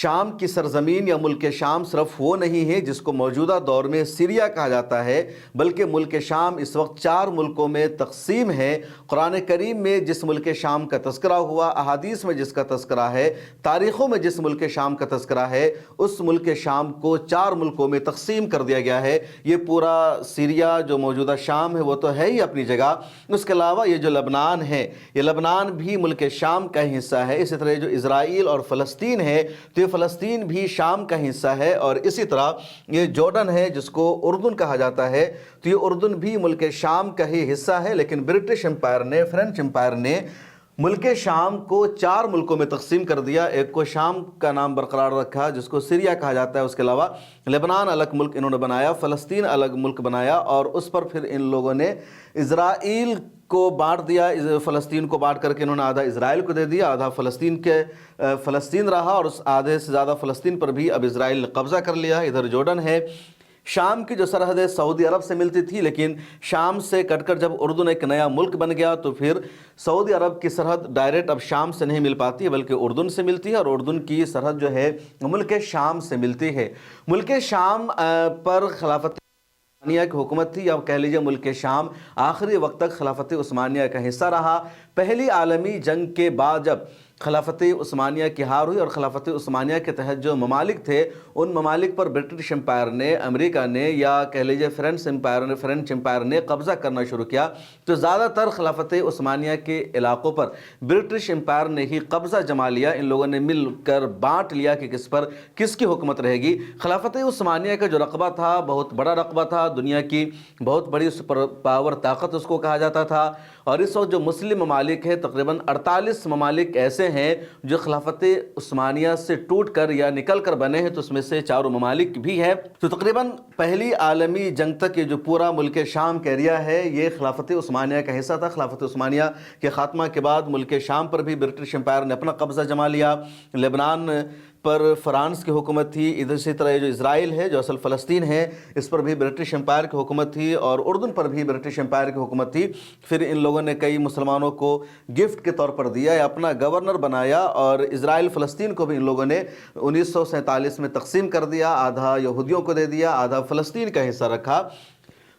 شام کی سرزمین یا ملک شام صرف وہ نہیں ہے جس کو موجودہ دور میں سیریا کہا جاتا ہے، بلکہ ملک شام اس وقت 4 ملکوں میں تقسیم ہے۔ قرآن کریم میں جس ملک شام کا تذکرہ ہوا، احادیث میں جس کا تذکرہ ہے، تاریخوں میں جس ملک شام کا تذکرہ ہے، اس ملک شام کو 4 ملکوں میں تقسیم کر دیا گیا ہے۔ یہ پورا سیریا جو موجودہ شام ہے وہ تو ہے ہی اپنی جگہ، اس کے علاوہ یہ جو لبنان ہے، یہ لبنان بھی ملک شام کا حصہ ہے۔ اسی طرح جو اسرائیل اور فلسطین ہے تو یہ فلسطین بھی شام کا حصہ ہے، اور اسی طرح یہ جارڈن ہے جس کو اردن کہا جاتا ہے، تو یہ اردن بھی ملک شام کا ہی حصہ ہے۔ لیکن برٹش امپائر نے، فرینچ امپائر نے ملک شام کو 4 ملکوں میں تقسیم کر دیا۔ ایک کو شام کا نام برقرار رکھا جس کو سیریا کہا جاتا ہے، اس کے علاوہ لبنان الگ ملک انہوں نے بنایا، فلسطین الگ ملک بنایا، اور اس پر پھر ان لوگوں نے اسرائیل کو بانٹ دیا۔ فلسطین کو بانٹ کر کے انہوں نے آدھا اسرائیل کو دے دیا، آدھا فلسطین رہا، اور اس آدھے سے زیادہ فلسطین پر بھی اب اسرائیل نے قبضہ کر لیا۔ ادھر جارڈن ہے۔ شام کی جو سرحد ہے سعودی عرب سے ملتی تھی، لیکن شام سے کٹ کر جب اردن ایک نیا ملک بن گیا تو پھر سعودی عرب کی سرحد ڈائریکٹ اب شام سے نہیں مل پاتی ہے بلکہ اردن سے ملتی ہے، اور اردن کی سرحد جو ہے ملک شام سے ملتی ہے۔ ملک شام پر خلافت عثمانیہ کی حکومت تھی، یا کہہ لیجیے ملک شام آخری وقت تک خلافت عثمانیہ کا حصہ رہا۔ پہلی عالمی جنگ کے بعد جب خلافت عثمانیہ کی ہار ہوئی اور خلافت عثمانیہ کے تحت جو ممالک تھے ان ممالک پر برٹش امپائر نے، امریکہ نے، یا کہہ لیجیے فرینچ امپائر نے قبضہ کرنا شروع کیا، تو زیادہ تر خلافت عثمانیہ کے علاقوں پر برٹش امپائر نے ہی قبضہ جما لیا۔ ان لوگوں نے مل کر بانٹ لیا کہ کس پر کس کی حکومت رہے گی۔ خلافت عثمانیہ کا جو رقبہ تھا بہت بڑا رقبہ تھا، دنیا کی بہت بڑی سپر پاور طاقت اس کو کہا جاتا تھا، اور اس وقت جو مسلم ممالک ہیں تقریباً 48 ممالک ایسے ہیں جو خلافت عثمانیہ سے ٹوٹ کر یا نکل کر بنے ہیں، تو اس میں سے 4 ممالک بھی ہے۔ تو تقریباً پہلی عالمی جنگ تک یہ جو پورا ملک شام کا ایریا ہے یہ خلافت عثمانیہ کا حصہ تھا۔ خلافت عثمانیہ کے خاتمہ کے بعد ملک شام پر بھی برٹش امپائر نے اپنا قبضہ جما لیا۔ لبنان پر فرانس کی حکومت تھی، اسی طرح یہ جو اسرائیل ہے جو اصل فلسطین ہے اس پر بھی برٹش امپائر کی حکومت تھی، اور اردن پر بھی برٹش امپائر کی حکومت تھی۔ پھر ان لوگوں نے کئی مسلمانوں کو گفٹ کے طور پر دیا یا اپنا گورنر بنایا، اور اسرائیل فلسطین کو بھی ان لوگوں نے 1947 میں تقسیم کر دیا، آدھا یہودیوں کو دے دیا، آدھا فلسطین کا حصہ رکھا۔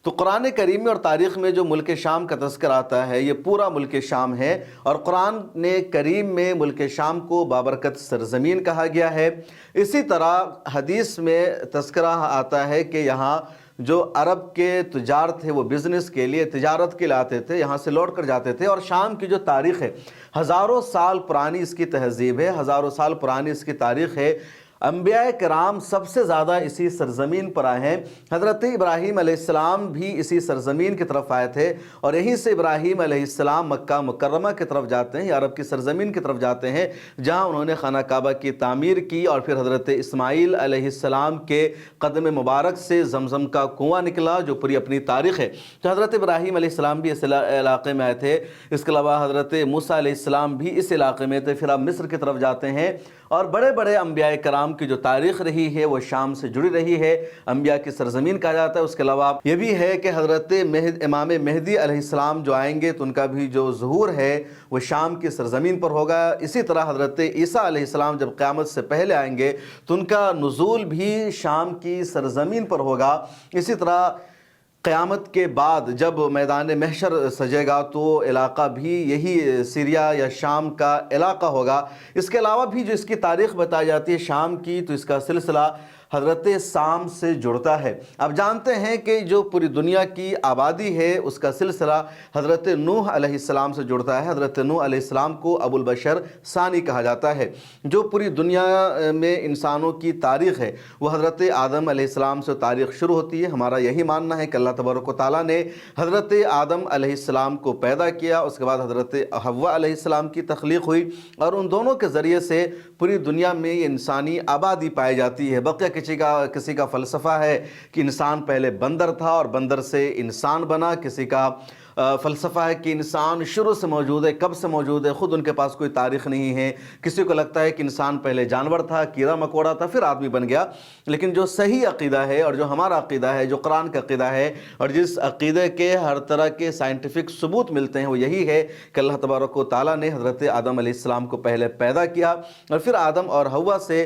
تو قرآن کریم میں اور تاریخ میں جو ملک شام کا تذکر آتا ہے یہ پورا ملک شام ہے، اور قرآن کریم میں ملک شام کو بابرکت سرزمین کہا گیا ہے۔ اسی طرح حدیث میں تذکرہ آتا ہے کہ یہاں جو عرب کے تجار تھے وہ بزنس کے لیے، تجارت کے لیے آتے تھے، یہاں سے لوٹ کر جاتے تھے، اور شام کی جو تاریخ ہے ہزاروں سال پرانی اس کی تہذیب ہے، ہزاروں سال پرانی اس کی تاریخ ہے۔ انبیاء کرام سب سے زیادہ اسی سرزمین پر آئے ہیں۔ حضرت ابراہیم علیہ السلام بھی اسی سرزمین کی طرف آئے تھے، اور یہیں سے ابراہیم علیہ السلام مکہ مکرمہ کی طرف جاتے ہیں، عرب کی سرزمین کی طرف جاتے ہیں جہاں انہوں نے خانہ کعبہ کی تعمیر کی، اور پھر حضرت اسماعیل علیہ السلام کے قدم مبارک سے زمزم کا کنواں نکلا جو پوری اپنی تاریخ ہے۔ تو حضرت ابراہیم علیہ السلام بھی اس علاقے میں آئے تھے، اس کے علاوہ حضرت موسیٰ علیہ السلام بھی اس علاقے میں تھے۔ پھر آپ مصر کی طرف جاتے ہیں، اور بڑے بڑے انبیاء کرام کی جو تاریخ رہی ہے وہ شام سے جڑی رہی ہے، انبیاء کی سرزمین کہا جاتا ہے۔ اس کے علاوہ یہ بھی ہے کہ حضرت امام مہدی علیہ السلام جو آئیں گے تو ان کا بھی جو ظہور ہے وہ شام کی سرزمین پر ہوگا۔ اسی طرح حضرت عیسیٰ علیہ السلام جب قیامت سے پہلے آئیں گے تو ان کا نزول بھی شام کی سرزمین پر ہوگا۔ اسی طرح قیامت کے بعد جب میدان محشر سجے گا تو علاقہ بھی یہی سیریا یا شام کا علاقہ ہوگا۔ اس کے علاوہ بھی جو اس کی تاریخ بتائی جاتی ہے شام کی، تو اس کا سلسلہ حضرت سام سے جڑتا ہے۔ آپ جانتے ہیں کہ جو پوری دنیا کی آبادی ہے اس کا سلسلہ حضرت نوح علیہ السلام سے جڑتا ہے۔ حضرت نوح علیہ السلام کو ابو البشر ثانی کہا جاتا ہے۔ جو پوری دنیا میں انسانوں کی تاریخ ہے وہ حضرت آدم علیہ السلام سے تاریخ شروع ہوتی ہے۔ ہمارا یہی ماننا ہے کہ اللہ تبارک و تعالیٰ نے حضرت آدم علیہ السلام کو پیدا کیا، اس کے بعد حضرت حوا علیہ السلام کی تخلیق ہوئی، اور ان دونوں کے ذریعے سے پوری دنیا میں یہ انسانی آبادی پائی جاتی ہے۔ بقیہ کسی کا فلسفہ ہے کہ انسان پہلے بندر تھا اور بندر سے انسان بنا، کسی کا فلسفہ ہے کہ انسان شروع سے موجود ہے، کب سے موجود ہے، خود ان کے پاس کوئی تاریخ نہیں ہے۔ کسی کو لگتا ہے کہ انسان پہلے جانور تھا، کیڑا مکوڑا تھا، پھر آدمی بن گیا۔ لیکن جو صحیح عقیدہ ہے اور جو ہمارا عقیدہ ہے، جو قرآن کا عقیدہ ہے، اور جس عقیدے کے ہر طرح کے سائنٹیفک ثبوت ملتے ہیں وہ یہی ہے کہ اللہ تبارک و تعالیٰ نے حضرت آدم علیہ السلام کو پہلے پیدا کیا، اور پھر آدم اور حوا سے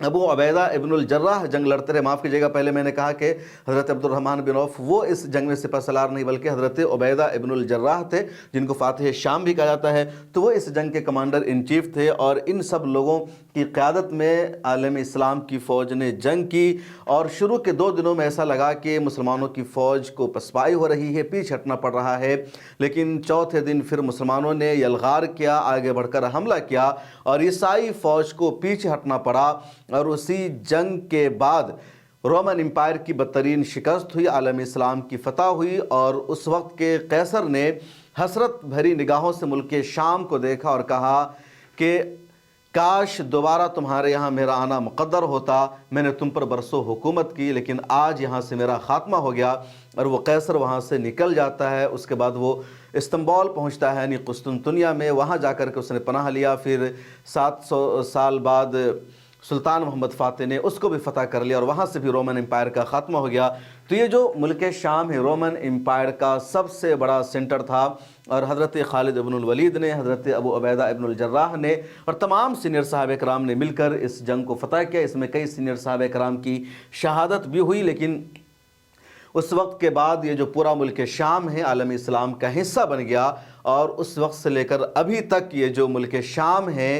ابو عبیدہ ابن الجراح جنگ لڑتے رہے. معاف کیجیے گا، پہلے میں نے کہا کہ حضرت عبد الرحمن بن عوف وہ اس جنگ میں سپہ سالار نہیں بلکہ حضرت عبیدہ ابن الجراح تھے، جن کو فاتح شام بھی کہا جاتا ہے. تو وہ اس جنگ کے کمانڈر ان چیف تھے، اور ان سب لوگوں کی قیادت میں عالم اسلام کی فوج نے جنگ کی. اور شروع کے 2 دنوں میں ایسا لگا کہ مسلمانوں کی فوج کو پسپائی ہو رہی ہے، پیچھے ہٹنا پڑ رہا ہے. لیکن چوتھے دن پھر مسلمانوں نے یلغار کیا، آگے بڑھ کر حملہ کیا، اور عیسائی فوج کو پیچھے ہٹنا پڑا. اور اسی جنگ کے بعد رومن امپائر کی بدترین شکست ہوئی، عالم اسلام کی فتح ہوئی. اور اس وقت کے قیصر نے حسرت بھری نگاہوں سے ملک شام کو دیکھا اور کہا کہ کاش دوبارہ تمہارے یہاں میرا آنا مقدر ہوتا، میں نے تم پر برسوں حکومت کی، لیکن آج یہاں سے میرا خاتمہ ہو گیا. اور وہ قیصر وہاں سے نکل جاتا ہے. اس کے بعد وہ استنبول پہنچتا ہے، یعنی قسطنطنیہ میں. وہاں جا کر کے اس نے پناہ لیا. پھر 700 سال بعد سلطان محمد فاتح نے اس کو بھی فتح کر لیا، اور وہاں سے بھی رومن امپائر کا خاتمہ ہو گیا. تو یہ جو ملک شام ہے رومن امپائر کا سب سے بڑا سینٹر تھا. اور حضرت خالد ابن الولید نے، حضرت ابو عبیدہ ابن الجراح نے اور تمام سینئر صحابہ کرام نے مل کر اس جنگ کو فتح کیا. اس میں کئی سینئر صحابہ کرام کی شہادت بھی ہوئی. لیکن اس وقت کے بعد یہ جو پورا ملک شام ہے عالم اسلام کا حصہ بن گیا. اور اس وقت سے لے کر ابھی تک یہ جو ملک شام ہے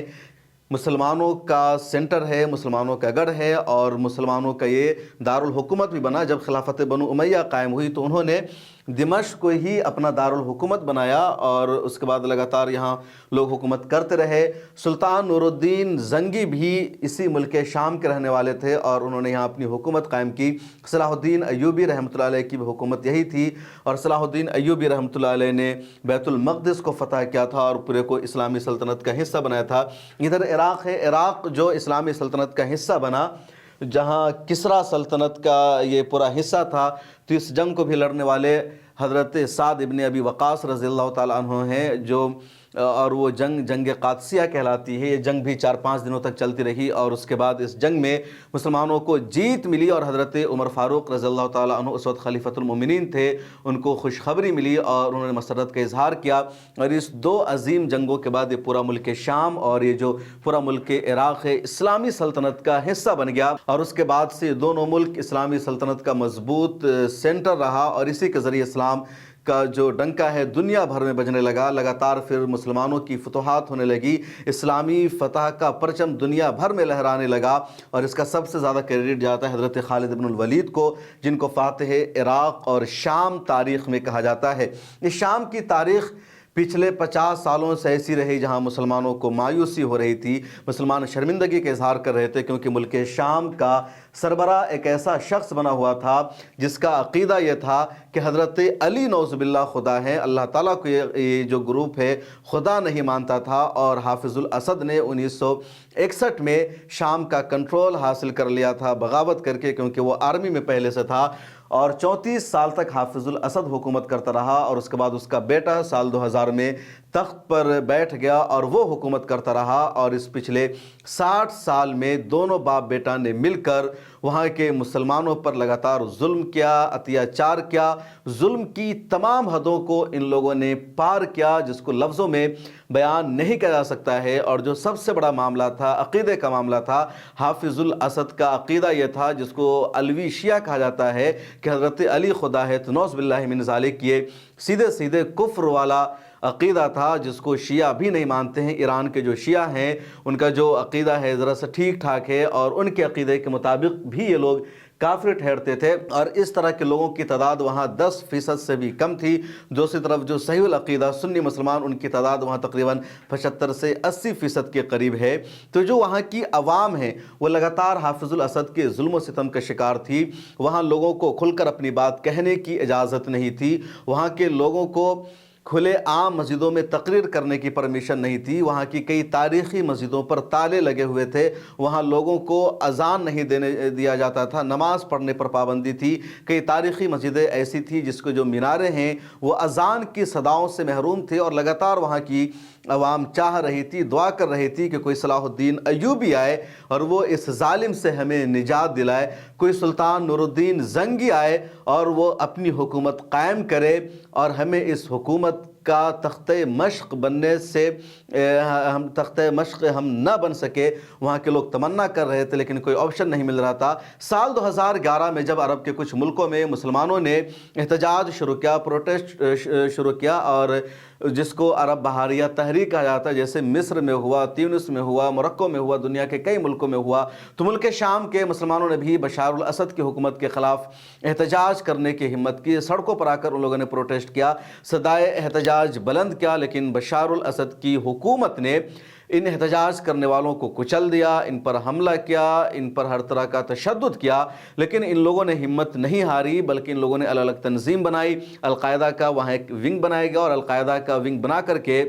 مسلمانوں کا سینٹر ہے، مسلمانوں کا گڑھ ہے، اور مسلمانوں کا یہ دارالحکومت بھی بنا. جب خلافت بنو امیہ قائم ہوئی تو انہوں نے دمشق کو ہی اپنا دارالحکومت بنایا، اور اس کے بعد لگاتار یہاں لوگ حکومت کرتے رہے. سلطان نور الدین زنگی بھی اسی ملک شام کے رہنے والے تھے، اور انہوں نے یہاں اپنی حکومت قائم کی. صلاح الدین ایوبی رحمۃ اللہ علیہ کی بھی حکومت یہی تھی، اور صلاح الدین ایوبی رحمۃ اللہ علیہ نے بیت المقدس کو فتح کیا تھا اور پورے کو اسلامی سلطنت کا حصہ بنایا تھا. ادھر عراق ہے، عراق جو اسلامی سلطنت کا حصہ بنا، جہاں کسریٰ سلطنت کا یہ پورا حصہ تھا. تو اس جنگ کو بھی لڑنے والے حضرت سعد ابن ابی وقاص رضی اللہ تعالیٰ عنہ ہیں، جو اور وہ جنگ قادسیہ کہلاتی ہے. یہ جنگ بھی 4-5 دنوں تک چلتی رہی، اور اس کے بعد اس جنگ میں مسلمانوں کو جیت ملی. اور حضرت عمر فاروق رضی اللہ تعالیٰ عنہ اس وقت خلیفۃ المومنین تھے، ان کو خوشخبری ملی اور انہوں نے مسرت کا اظہار کیا. اور اس 2 عظیم جنگوں کے بعد یہ پورا ملک شام اور یہ جو پورا ملک عراق ہے اسلامی سلطنت کا حصہ بن گیا. اور اس کے بعد سے دونوں ملک اسلامی سلطنت کا مضبوط سینٹر رہا، اور اسی کے ذریعے اسلام کا جو ڈنکا ہے دنیا بھر میں بجنے لگا. لگاتار پھر مسلمانوں کی فتوحات ہونے لگی، اسلامی فتح کا پرچم دنیا بھر میں لہرانے لگا. اور اس کا سب سے زیادہ کریڈٹ جاتا ہے حضرت خالد بن الولید کو، جن کو فاتح عراق اور شام تاریخ میں کہا جاتا ہے. اس شام کی تاریخ پچھلے 50 سالوں سے ایسی رہی جہاں مسلمانوں کو مایوسی ہو رہی تھی، مسلمان شرمندگی کا اظہار کر رہے تھے، کیونکہ ملک شام کا سربراہ ایک ایسا شخص بنا ہوا تھا جس کا عقیدہ یہ تھا کہ حضرت علی نعوذ باللہ خدا ہے. اللہ تعالیٰ کو یہ جو گروپ ہے خدا نہیں مانتا تھا. اور حافظ الاسد نے 1961 میں شام کا کنٹرول حاصل کر لیا تھا بغاوت کر کے، کیونکہ وہ آرمی میں پہلے سے تھا. اور 34 سال تک حافظ الاسد حکومت کرتا رہا، اور اس کے بعد اس کا بیٹا سال 2000 میں تخت پر بیٹھ گیا اور وہ حکومت کرتا رہا. اور اس پچھلے 60 سال میں دونوں باپ بیٹا نے مل کر وہاں کے مسلمانوں پر لگاتار ظلم کیا، اتیاچار کیا. ظلم کی تمام حدوں کو ان لوگوں نے پار کیا، جس کو لفظوں میں بیان نہیں کیا جا سکتا ہے. اور جو سب سے بڑا معاملہ تھا، عقیدے کا معاملہ تھا. حافظ الاسد کا عقیدہ یہ تھا، جس کو علوی شیعہ کہا جاتا ہے، کہ حضرت علی خدا ہے. تو نعوذ باللہ من ذالک یہ سیدھے سیدھے کفر والا عقیدہ تھا، جس کو شیعہ بھی نہیں مانتے ہیں. ایران کے جو شیعہ ہیں ان کا جو عقیدہ ہے ذرا سا ٹھیک ٹھاک ہے، اور ان کے عقیدے کے مطابق بھی یہ لوگ کافر ٹھہرتے تھے. اور اس طرح کے لوگوں کی تعداد وہاں 10% سے بھی کم تھی. دوسری طرف جو صحیح العقیدہ سنی مسلمان، ان کی تعداد وہاں تقریباً 75 سے 80% کے قریب ہے. تو جو وہاں کی عوام ہے وہ لگاتار حافظ الاسد کے ظلم و ستم کا شکار تھی. وہاں لوگوں کو کھل کر اپنی بات کہنے کی اجازت نہیں تھی. وہاں کے لوگوں کو کھلے عام مسجدوں میں تقریر کرنے کی پرمیشن نہیں تھی. وہاں کی کئی تاریخی مسجدوں پر تالے لگے ہوئے تھے. وہاں لوگوں کو اذان نہیں دینے دیا جاتا تھا، نماز پڑھنے پر پابندی تھی. کئی تاریخی مسجدیں ایسی تھی جس کو جو میناریں ہیں وہ اذان کی صداؤں سے محروم تھے. اور لگاتار وہاں کی عوام چاہ رہی تھی، دعا کر رہی تھی کہ کوئی صلاح الدین ایوبی آئے اور وہ اس ظالم سے ہمیں نجات دلائے. کوئی سلطان نور الدین زنگی آئے اور وہ اپنی حکومت قائم کرے اور ہمیں اس حکومت کا تخت مشق بننے سے ہم تخت مشق ہم نہ بن سکے، وہاں کے لوگ تمنا کر رہے تھے لیکن کوئی آپشن نہیں مل رہا تھا۔ سال 2011 میں جب عرب کے کچھ ملکوں میں مسلمانوں نے احتجاج شروع کیا، پروٹیسٹ شروع کیا، اور جس کو عرب بہاریہ تحریک کہا جاتا ہے، جیسے مصر میں ہوا، تیونس میں ہوا، موروکو میں ہوا، دنیا کے کئی ملکوں میں ہوا، تو ملک شام کے مسلمانوں نے بھی بشار الاسد کی حکومت کے خلاف احتجاج کرنے کی ہمت کی۔ سڑکوں پر آ کر ان لوگوں نے پروٹیسٹ کیا، صدائے احتجاج بلند کیا، لیکن بشار الاسد کی حکومت نے ان احتجاج کرنے والوں کو کچل دیا، ان پر حملہ کیا، ان پر ہر طرح کا تشدد کیا، لیکن ان لوگوں نے ہمت نہیں ہاری، بلکہ ان لوگوں نے الگ الگ تنظیم بنائی۔ القاعدہ کا وہاں ایک ونگ بنایا گیا اور القاعدہ کا ونگ بنا کر کے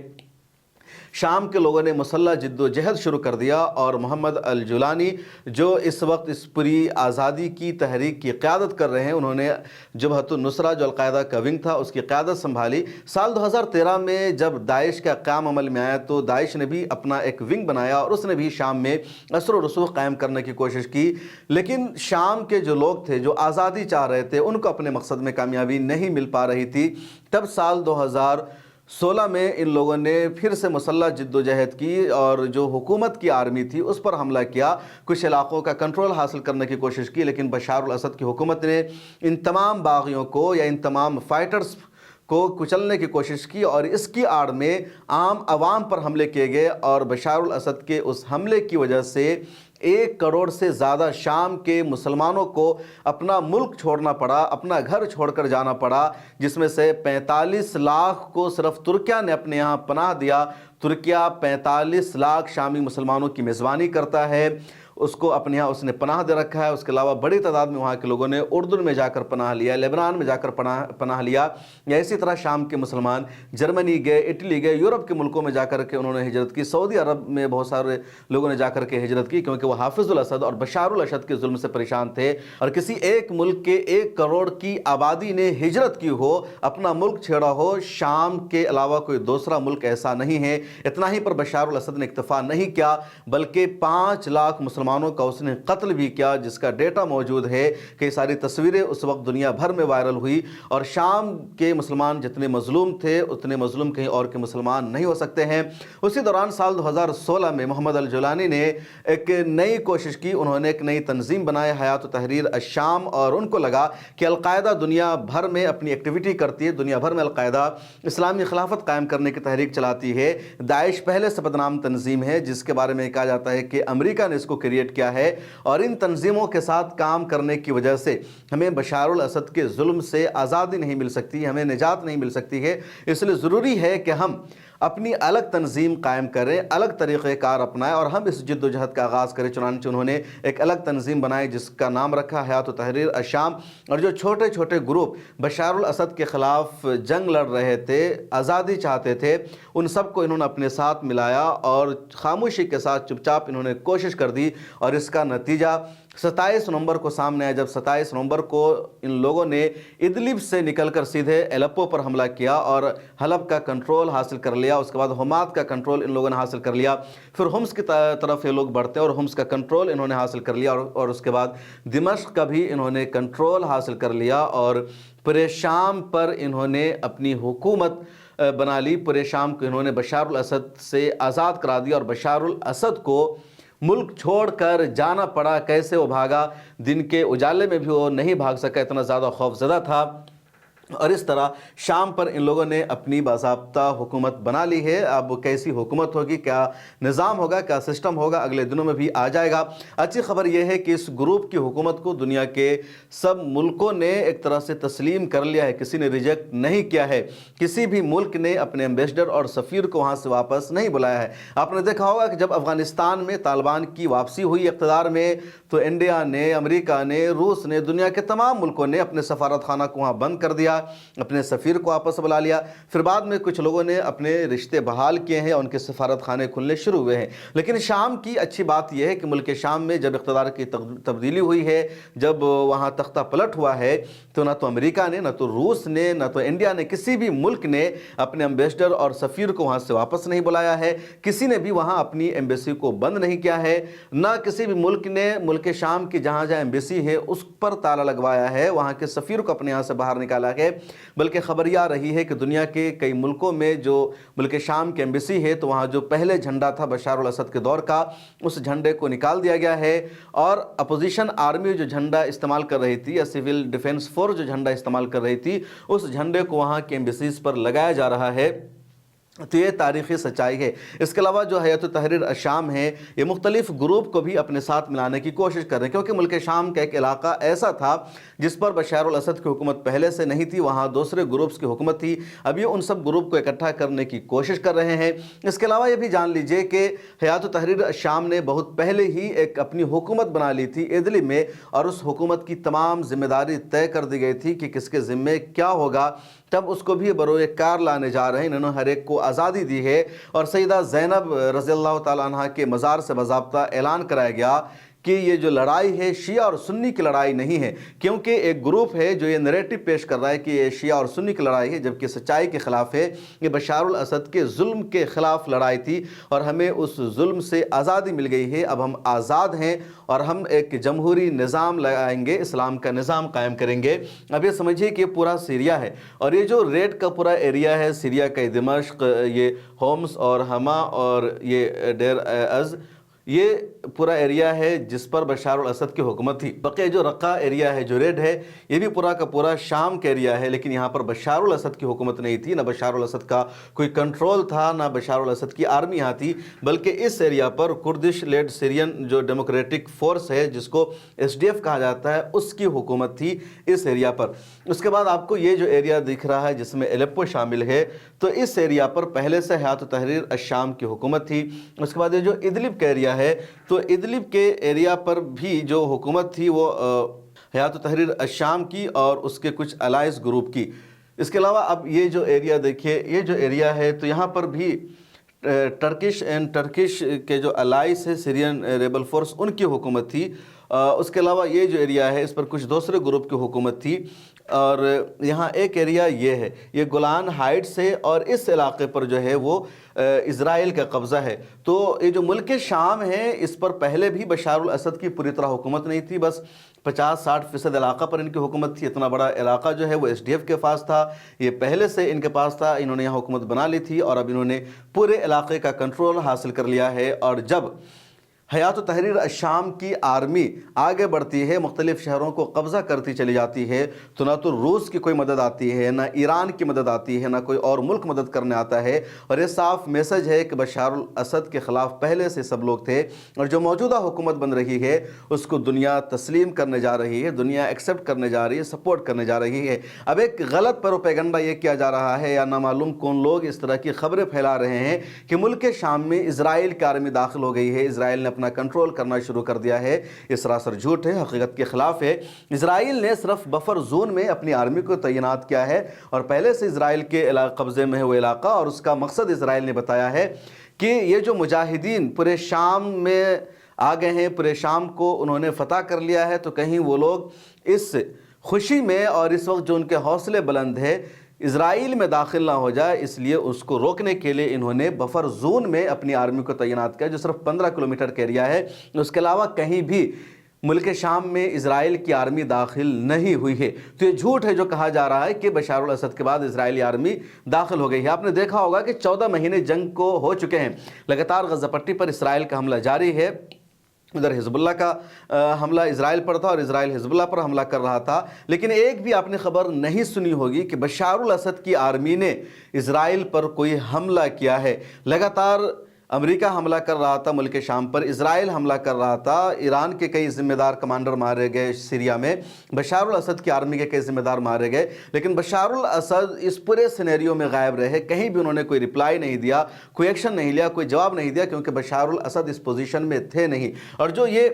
شام کے لوگوں نے مسلح جد و جہد شروع کر دیا، اور محمد الجولانی جو اس وقت اس پوری آزادی کی تحریک کی قیادت کر رہے ہیں، انہوں نے جبہت النصرہ جو القاعدہ کا ونگ تھا اس کی قیادت سنبھالی۔ سال 2013 میں جب داعش کا قیام عمل میں آیا تو داعش نے بھی اپنا ایک ونگ بنایا اور اس نے بھی شام میں اثر و رسوخ قائم کرنے کی کوشش کی، لیکن شام کے جو لوگ تھے جو آزادی چاہ رہے تھے ان کو اپنے مقصد میں کامیابی نہیں مل پا رہی تھی۔ تب سال 2016 میں ان لوگوں نے پھر سے مسلح جد و جہد کی اور جو حکومت کی آرمی تھی اس پر حملہ کیا، کچھ علاقوں کا کنٹرول حاصل کرنے کی کوشش کی، لیکن بشار الاسد کی حکومت نے ان تمام باغیوں کو یا ان تمام فائٹرز کو کچلنے کی کوشش کی، اور اس کی آڑ میں عام عوام پر حملے کیے گئے، اور بشار الاسد کے اس حملے کی وجہ سے 1 کروڑ سے زیادہ شام کے مسلمانوں کو اپنا ملک چھوڑنا پڑا، اپنا گھر چھوڑ کر جانا پڑا، جس میں سے 45 لاکھ کو صرف ترکیہ نے اپنے یہاں پناہ دیا۔ ترکیہ 45 لاکھ شامی مسلمانوں کی میزبانی کرتا ہے، اس کو اپنے یہاں اس نے پناہ دے رکھا ہے۔ اس کے علاوہ بڑی تعداد میں وہاں کے لوگوں نے اردن میں جا کر پناہ لیا، لبنان میں جا کر پناہ لیا، یا اسی طرح شام کے مسلمان جرمنی گئے، اٹلی گئے، یورپ کے ملکوں میں جا کر کے انہوں نے ہجرت کی۔ سعودی عرب میں بہت سارے لوگوں نے جا کر کے ہجرت کی، کیونکہ وہ حافظ الاسد اور بشار الاسد کے ظلم سے پریشان تھے، اور کسی ایک ملک کے 1 کروڑ کی آبادی نے ہجرت کی ہو، اپنا ملک چھیڑا ہو، شام کے علاوہ کوئی دوسرا ملک ایسا نہیں ہے۔ اتنا ہی پر بشار الاسد نے اکتفا نہیں کیا، بلکہ 5 لاکھ مسلمانوں کا اس نے قتل بھی کیا، جس کا ڈیٹا موجود ہے کہ ساری تصویریں اس وقت دنیا بھر میں وائرل ہوئی، اور شام کے مسلمان جتنے مظلوم تھے اتنے مظلوم کہیں اور کے مسلمان نہیں ہو سکتے ہیں۔ اسی دوران سال 2016 میں محمد الجولانی نے ایک نئی کوشش کی، انہوں نے ایک نئی تنظیم بنائی، حیات تحریر الشام، اور ان کو لگا کہ القاعدہ دنیا بھر میں اپنی ایکٹیویٹی کرتی ہے، دنیا بھر میں القاعدہ اسلامی خلافت قائم کرنے کی تحریک چلاتی ہے۔ داعش پہلے سے بدنام تنظیم ہے، جس کے بارے میں کہا جاتا ہے کہ امریکہ نے اس کو کریٹ کیا ہے، اور ان تنظیموں کے ساتھ کام کرنے کی وجہ سے ہمیں بشار الاسد کے ظلم سے آزادی نہیں مل سکتی، ہمیں نجات نہیں مل سکتی ہے۔ اس لیے ضروری ہے کہ ہم اپنی الگ تنظیم قائم کریں، الگ طریقہ کار اپنائیں، اور ہم اس جد و جہد کا آغاز کریں۔ چنانچہ انہوں نے ایک الگ تنظیم بنائی جس کا نام رکھا حیات تحریر الشام، اور جو چھوٹے چھوٹے گروپ بشار الاسد کے خلاف جنگ لڑ رہے تھے، آزادی چاہتے تھے، ان سب کو انہوں نے اپنے ساتھ ملایا، اور خاموشی کے ساتھ چپ چاپ انہوں نے کوشش کر دی، اور اس کا نتیجہ 27 نومبر کو سامنے آیا، جب 27 نومبر کو ان لوگوں نے ادلب سے نکل کر سیدھے ایلپو پر حملہ کیا اور حلب کا کنٹرول حاصل کر لیا۔ اس کے بعد حمات کا کنٹرول ان لوگوں نے حاصل کر لیا، پھر حمص کی طرف یہ لوگ بڑھتے ہیں اور حمص کا کنٹرول انہوں نے حاصل کر لیا، اور اس کے بعد دمشق کا بھی انہوں نے کنٹرول حاصل کر لیا، اور پورے شام پر انہوں نے اپنی حکومت بنا لی۔ پورے شام کو انہوں نے بشار الاسد سے آزاد کرا دیا، اور بشار الاسد کو ملک چھوڑ کر جانا پڑا۔ کیسے وہ بھاگا؟ دن کے اجالے میں بھی وہ نہیں بھاگ سکا، اتنا زیادہ خوف زدہ تھا، اور اس طرح شام پر ان لوگوں نے اپنی باضابطہ حکومت بنا لی ہے۔ اب کیسی حکومت ہوگی، کیا نظام ہوگا، کیا سسٹم ہوگا، اگلے دنوں میں بھی آ جائے گا۔ اچھی خبر یہ ہے کہ اس گروپ کی حکومت کو دنیا کے سب ملکوں نے ایک طرح سے تسلیم کر لیا ہے، کسی نے ریجیکٹ نہیں کیا ہے، کسی بھی ملک نے اپنے ایمبیسڈر اور سفیر کو وہاں سے واپس نہیں بلایا ہے۔ آپ نے دیکھا ہوگا کہ جب افغانستان میں طالبان کی واپسی ہوئی اقتدار میں، تو انڈیا نے، امریکہ نے، روس نے، دنیا کے تمام ملکوں نے اپنے سفارت خانہ کو وہاں بند کر دیا، اپنے سفیر کو واپس بلا لیا۔ پھر بعد میں کچھ لوگوں نے اپنے رشتے بحال کیے ہیں، ان کے سفارت خانے کھلنے شروع ہوئے ہیں۔ لیکن شام کی اچھی بات یہ ہے کہ ملک شام میں جب اقتدار کی تبدیلی ہوئی ہے، جب وہاں تختہ پلٹ ہوا ہے، تو نہ تو امریکہ نے، نہ تو روس نے، نہ تو انڈیا نے، کسی بھی ملک نے اپنے ایمبیسڈر اور سفیر کو وہاں سے واپس نہیں بلایا ہے، کسی نے بھی وہاں اپنی ایمبیسی کو بند نہیں کیا ہے، نہ کسی بھی ملک نے ملک شام کی جہاں جہاں ایمبیسی ہے اس پر تالا لگوایا ہے، وہاں کے سفیر کو اپنے یہاں سے باہر نکالا ہے۔ ہے، بلکہ خبر یہ آ رہی ہے کہ دنیا کے کئی ملکوں میں جو ملک شام کی ایمبیسی ہے تو وہاں جو پہلے جھنڈا تھا بشار الاسد کے دور کا، اس جھنڈے کو نکال دیا گیا ہے، اور اپوزیشن آرمی جو جھنڈا استعمال کر رہی تھی یا سول ڈیفنس فورس جو جھنڈا استعمال کر رہی تھی، اس جھنڈے کو وہاں کی ایمبیسیز پر لگایا جا رہا ہے۔ تو یہ تاریخی سچائی ہے۔ اس کے علاوہ جو حیات تحریر الشام ہے، یہ مختلف گروپ کو بھی اپنے ساتھ ملانے کی کوشش کر رہے ہیں، کیونکہ ملک شام کا ایک علاقہ ایسا تھا جس پر بشار الاسد کی حکومت پہلے سے نہیں تھی، وہاں دوسرے گروپس کی حکومت تھی۔ اب یہ ان سب گروپ کو اکٹھا کرنے کی کوشش کر رہے ہیں۔ اس کے علاوہ یہ بھی جان لیجئے کہ حیات تحریر الشام نے بہت پہلے ہی ایک اپنی حکومت بنا لی تھی ادلب میں، اور اس حکومت کی تمام ذمہ داری طے کر دی گئی تھی کہ کس کے ذمے کیا ہوگا۔ تب اس کو بھی بروئے کار لانے جا رہے ہیں۔ انہوں نے ہر ایک کو آزادی دی ہے، اور سیدہ زینب رضی اللہ تعالیٰ عنہ کے مزار سے باضابطہ اعلان کرایا گیا کہ یہ جو لڑائی ہے شیعہ اور سنی کی لڑائی نہیں ہے، کیونکہ ایک گروپ ہے جو یہ نیریٹو پیش کر رہا ہے کہ یہ شیعہ اور سنی کی لڑائی ہے، جبکہ سچائی کے خلاف ہے۔ یہ بشار الاسد کے ظلم کے خلاف لڑائی تھی، اور ہمیں اس ظلم سے آزادی مل گئی ہے۔ اب ہم آزاد ہیں، اور ہم ایک جمہوری نظام لگائیں گے، اسلام کا نظام قائم کریں گے۔ اب یہ سمجھیے کہ یہ پورا سیریا ہے، اور یہ جو ریڈ کا پورا ایریا ہے سیریا کا، دمشق، یہ ہومس اور حما اور یہ دیر از، یہ پورا ایریا ہے جس پر بشار الاسد کی حکومت تھی۔ بقیہ جو رقہ ایریا ہے جو ریڈ ہے، یہ بھی پورا کا پورا شام کا ایریا ہے، لیکن یہاں پر بشار الاسد کی حکومت نہیں تھی، نہ بشار الاسد کا کوئی کنٹرول تھا، نہ بشار الاسد کی آرمی یہاں تھی، بلکہ اس ایریا پر کردش لیڈ سیرین جو ڈیموکریٹک فورس ہے جس کو SDF کہا جاتا ہے، اس کی حکومت تھی اس ایریا پر۔ اس کے بعد آپ کو یہ جو ایریا دکھ رہا ہے جس میں الیپو شامل ہے، تو اس ایریا پر پہلے سے حیات تحریر الشام کی حکومت تھی۔ اس کے بعد یہ جو ادلب کا ایریا ہے، تو ادلب کے ایریا پر بھی جو حکومت تھی وہ حیات تحریر الشام کی اور اس کے کچھ الائنس گروپ کی۔ اس کے علاوہ اب یہ جو ایریا دیکھیے، یہ جو ایریا ہے تو یہاں پر بھی ٹرکش کے جو الائنس ہے سیرین ریبل فورس، ان کی حکومت تھی۔ اس کے علاوہ یہ جو ایریا ہے اس پر کچھ دوسرے گروپ کی حکومت تھی، اور یہاں ایک ایریا یہ ہے، یہ گولان ہائٹس ہے، اور اس علاقے پر جو ہے وہ اسرائیل کا قبضہ ہے۔ تو یہ جو ملک شام ہے اس پر پہلے بھی بشار الاسد کی پوری طرح حکومت نہیں تھی، بس 50-60% علاقہ پر ان کی حکومت تھی۔ اتنا بڑا علاقہ جو ہے وہ SDF کے پاس تھا، یہ پہلے سے ان کے پاس تھا، انہوں نے یہاں حکومت بنا لی تھی، اور اب انہوں نے پورے علاقے کا کنٹرول حاصل کر لیا ہے۔ اور جب حیات تحریر الشام کی آرمی آگے بڑھتی ہے، مختلف شہروں کو قبضہ کرتی چلی جاتی ہے، تو نہ تو روس کی کوئی مدد آتی ہے، نہ ایران کی مدد آتی ہے، نہ کوئی اور ملک مدد کرنے آتا ہے، اور یہ صاف میسج ہے کہ بشار الاسد کے خلاف پہلے سے سب لوگ تھے، اور جو موجودہ حکومت بن رہی ہے اس کو دنیا تسلیم کرنے جا رہی ہے، دنیا ایکسیپٹ کرنے جا رہی ہے، سپورٹ کرنے جا رہی ہے۔ اب ایک غلط پروپیگنڈا یہ کیا جا رہا ہے، یا نامعلوم کون لوگ اس طرح کی خبریں پھیلا رہے ہیں کہ ملک شام میں اسرائیل کی آرمی داخل ہو گئی ہے، اسرائیل نے اپنا کنٹرول کرنا شروع کر دیا ہے۔ یہ سراسر جھوٹ ہے، حقیقت کے خلاف ہے۔ اسرائیل نے صرف بفر زون میں اپنی آرمی کو تعینات کیا ہے، اور پہلے سے اسرائیل کے قبضے میں ہے وہ علاقہ، اور اس کا مقصد اسرائیل نے بتایا ہے کہ یہ جو مجاہدین پورے شام میں آ گئے ہیں، پورے شام کو انہوں نے فتح کر لیا ہے، تو کہیں وہ لوگ اس خوشی میں اور اس وقت جو ان کے حوصلے بلند ہے اسرائیل میں داخل نہ ہو جائے، اس لیے اس کو روکنے کے لیے انہوں نے بفر زون میں اپنی آرمی کو تعینات کیا، جو صرف 15 کلومیٹر کا ایریا ہے۔ اس کے علاوہ کہیں بھی ملک شام میں اسرائیل کی آرمی داخل نہیں ہوئی ہے۔ تو یہ جھوٹ ہے جو کہا جا رہا ہے کہ بشار الاسد کے بعد اسرائیلی آرمی داخل ہو گئی ہے۔ آپ نے دیکھا ہوگا کہ 14 مہینے جنگ کو ہو چکے ہیں، لگاتار غزہ پٹی پر اسرائیل کا حملہ جاری ہے۔ ادھر حزب اللہ کا حملہ اسرائیل پر تھا، اور اسرائیل حزب اللہ پر حملہ کر رہا تھا، لیکن ایک بھی آپ نے خبر نہیں سنی ہوگی کہ بشار الاسد کی آرمی نے اسرائیل پر کوئی حملہ کیا ہے۔ لگاتار امریکہ حملہ کر رہا تھا ملک شام پر، اسرائیل حملہ کر رہا تھا، ایران کے کئی ذمہ دار کمانڈر مارے گئے سیریا میں، بشار الاسد کی آرمی کے کئی ذمہ دار مارے گئے، لیکن بشار الاسد اس پورے سینیریو میں غائب رہے، کہیں بھی انہوں نے کوئی رپلائی نہیں دیا، کوئی ایکشن نہیں لیا، کوئی جواب نہیں دیا، کیونکہ بشار الاسد اس پوزیشن میں تھے نہیں۔ اور جو یہ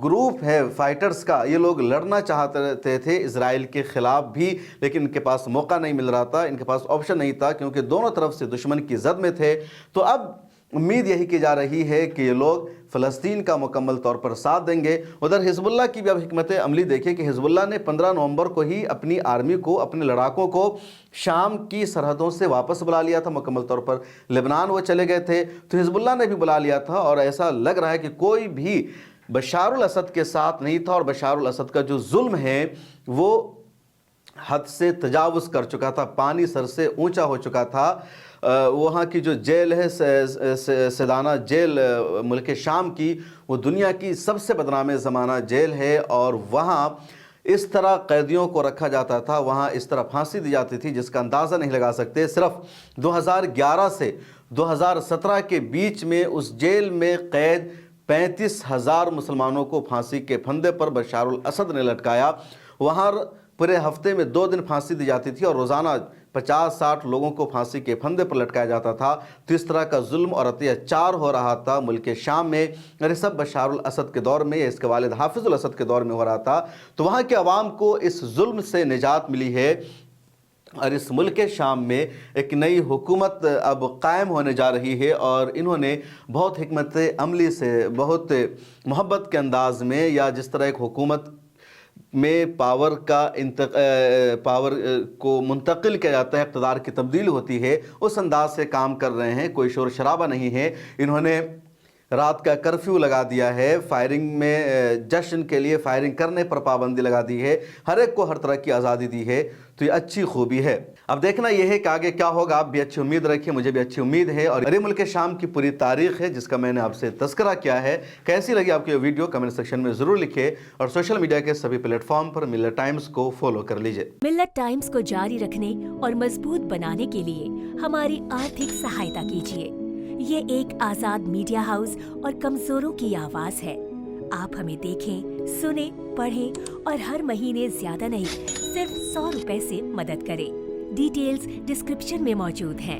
گروپ ہے فائٹرز کا، یہ لوگ لڑنا چاہتے تھے اسرائیل کے خلاف بھی، لیکن ان کے پاس موقع نہیں مل رہا تھا، ان کے پاس آپشن نہیں تھا، کیونکہ دونوں طرف سے دشمن کی زد میں تھے۔ تو اب امید یہی کی جا رہی ہے کہ یہ لوگ فلسطین کا مکمل طور پر ساتھ دیں گے۔ ادھر حزب اللہ کی بھی اب حکمت عملی دیکھیں کہ حزب اللہ نے 15 نومبر کو ہی اپنی آرمی کو، اپنے لڑاکوں کو شام کی سرحدوں سے واپس بلا لیا تھا، مکمل طور پر لبنان وہ چلے گئے تھے، تو حزب اللہ نے بھی بلا لیا تھا، اور ایسا لگ رہا ہے کہ کوئی بھی بشار الاسد کے ساتھ نہیں تھا، اور بشار الاسد کا جو ظلم ہے وہ حد سے تجاوز کر چکا تھا، پانی سر سے اونچا ہو چکا تھا۔ وہاں کی جو جیل ہے سیدانہ جیل ملک شام کی، وہ دنیا کی سب سے بدنام زمانہ جیل ہے، اور وہاں اس طرح قیدیوں کو رکھا جاتا تھا، وہاں اس طرح پھانسی دی جاتی تھی جس کا اندازہ نہیں لگا سکتے۔ صرف 2011 سے 2017 کے بیچ میں اس جیل میں قید 35,000 مسلمانوں کو پھانسی کے پھندے پر بشار الاسد نے لٹکایا۔ وہاں پورے ہفتے میں 2 دن پھانسی دی جاتی تھی اور روزانہ 50-60 لوگوں کو پھانسی کے پھندے پر لٹکایا جاتا تھا۔ تو اس طرح کا ظلم اور اتیاچار ہو رہا تھا ملک شام میں، اور یہ سب بشار الاسد کے دور میں یا اس کے والد حافظ الاسد کے دور میں ہو رہا تھا۔ تو وہاں کے عوام کو اس ظلم سے نجات ملی ہے، اور اس ملک شام میں ایک نئی حکومت اب قائم ہونے جا رہی ہے، اور انہوں نے بہت حکمت عملی سے، بہت محبت کے انداز میں، یا جس طرح ایک حکومت میں پاور کو منتقل کیا جاتا ہے، اقتدار کی تبدیل ہوتی ہے، اس انداز سے کام کر رہے ہیں۔ کوئی شور شرابہ نہیں ہے۔ انہوں نے رات کا کرفیو لگا دیا ہے، فائرنگ میں جشن کے لیے فائرنگ کرنے پر پابندی لگا دی ہے، ہر ایک کو ہر طرح کی آزادی دی ہے۔ تو یہ اچھی خوبی ہے۔ اب دیکھنا یہ ہے کہ آگے کیا ہوگا۔ آپ بھی اچھی امید رکھیں، مجھے بھی اچھی امید ہے، اور یہ ملک شام کی پوری تاریخ ہے جس کا میں نے آپ سے تذکرہ کیا ہے۔ کیسی لگی آپ کی یہ ویڈیو کمنٹ سیکشن میں ضرور لکھیں، اور سوشل میڈیا کے سبھی پلیٹ فارم پر ملت ٹائمز کو فالو کر لیجئے۔ ملت ٹائمز کو جاری رکھنے اور مضبوط بنانے کے لیے ہماری آرتھک سہایتا کیجیے۔ یہ ایک آزاد میڈیا ہاؤس اور کمزوروں کی آواز ہے۔ آپ ہمیں دیکھیں، سنیں، پڑھیں اور ہر مہینے زیادہ نہیں، صرف 100 روپے سے مدد کریں۔ ڈیٹیلز ڈسکرپشن میں موجود ہیں۔